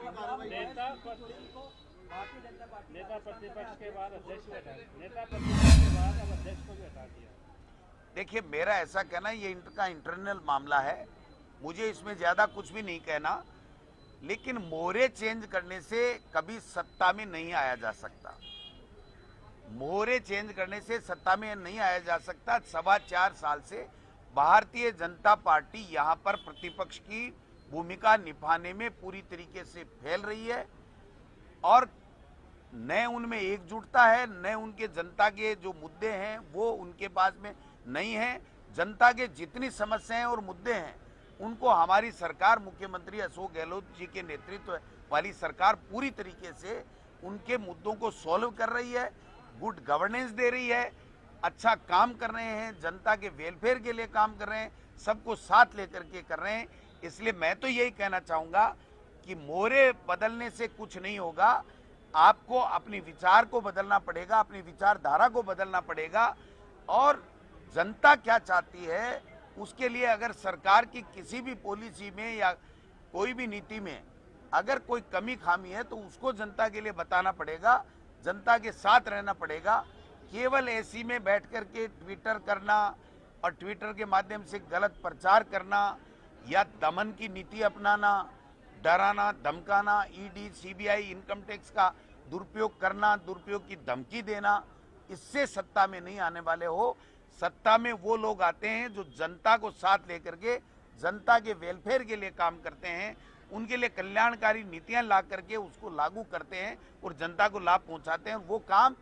नेता प्रतिपक्ष के बाद अध्यक्ष को हटा नेता प्रतिपक्ष के बाद अब अध्यक्ष को भी हटा दिया। देखिए, मेरा ऐसा कहना ये इनका इंटरनल मामला है, मुझे इसमें ज्यादा कुछ भी नहीं कहना, लेकिन मोहरे चेंज करने से कभी सत्ता में नहीं आया जा सकता। मोहरे चेंज करने से सत्ता में नहीं आया जा सकता। 4.25 साल से भारतीय जनता पार्टी यहाँ पर प्रतिपक्ष की भूमिका निभाने में पूरी तरीके से फैल रही है और न उनमें एकजुटता है, न उनके जनता के जो मुद्दे हैं वो उनके पास में नहीं है। जनता के जितनी समस्याएं और मुद्दे हैं उनको हमारी सरकार, मुख्यमंत्री अशोक गहलोत जी के नेतृत्व वाली सरकार पूरी तरीके से उनके मुद्दों को सॉल्व कर रही है, गुड गवर्नेंस दे रही है, अच्छा काम कर रहे हैं, जनता के वेलफेयर के लिए काम कर रहे हैं, सबको साथ लेकर के कर रहे हैं। इसलिए मैं तो यही कहना चाहूंगा कि मोहरे बदलने से कुछ नहीं होगा, आपको अपनी विचार को बदलना पड़ेगा, अपनी विचारधारा को बदलना पड़ेगा और जनता क्या चाहती है उसके लिए अगर सरकार की किसी भी पॉलिसी में या कोई भी नीति में अगर कोई कमी खामी है तो उसको जनता के लिए बताना पड़ेगा, जनता के साथ रहना पड़ेगा। केवल एसी में बैठ कर के ट्विटर करना और ट्विटर के माध्यम से गलत प्रचार करना या दमन की नीति अपनाना, डराना धमकाना, ईडी सीबीआई इनकम टैक्स का दुरुपयोग करना, दुरुपयोग की धमकी देना, इससे सत्ता में नहीं आने वाले हो। सत्ता में वो लोग आते हैं जो जनता को साथ लेकर के जनता के वेलफेयर के लिए काम करते हैं, उनके लिए कल्याणकारी नीतियां ला करके उसको लागू करते हैं और जनता को लाभ पहुंचाते हैं। वो काम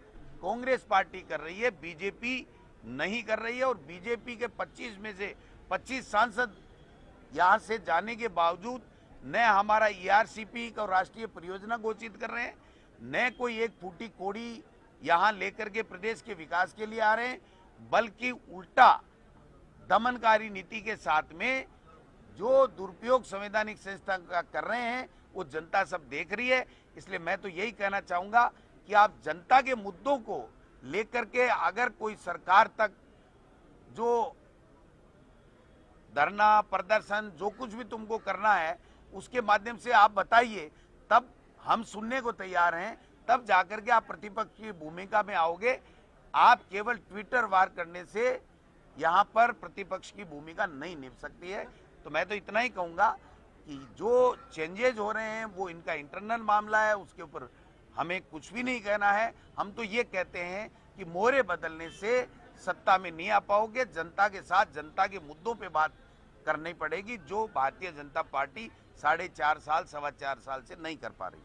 कांग्रेस पार्टी कर रही है, बीजेपी नहीं कर रही है। और बीजेपी के 25 में से 25 सांसद यहां से जाने के बावजूद न हमारा ईआरसीपी को राष्ट्रीय परियोजना घोषित कर रहे हैं, न कोई एक फूटी कोड़ी यहां लेकर के प्रदेश के विकास के लिए आ रहे हैं, बल्कि उल्टा दमनकारी नीति के साथ में जो दुरुपयोग संवैधानिक संस्था का कर रहे हैं वो जनता सब देख रही है। इसलिए मैं तो यही कहना चाहूंगा कि आप जनता के मुद्दों को लेकर के अगर कोई सरकार तक जो धरना प्रदर्शन जो कुछ भी तुमको करना है उसके माध्यम से आप बताइए, तब हम सुनने को तैयार हैं, तब जाकर के आप प्रतिपक्ष की भूमिका में आओगे। आप केवल ट्विटर वार करने से यहाँ पर प्रतिपक्ष की भूमिका नहीं निभ सकती है। तो मैं तो इतना ही कहूंगा कि जो चेंजेज हो रहे हैं वो इनका इंटरनल मामला है, उसके ऊपर हमें कुछ भी नहीं कहना है। हम तो ये कहते हैं कि मोहरे बदलने से सत्ता में नहीं आ पाओगे, जनता के साथ जनता के मुद्दों पे बात करनी पड़ेगी, जो भारतीय जनता पार्टी 4.5 साल 4.25 साल से नहीं कर पा रही।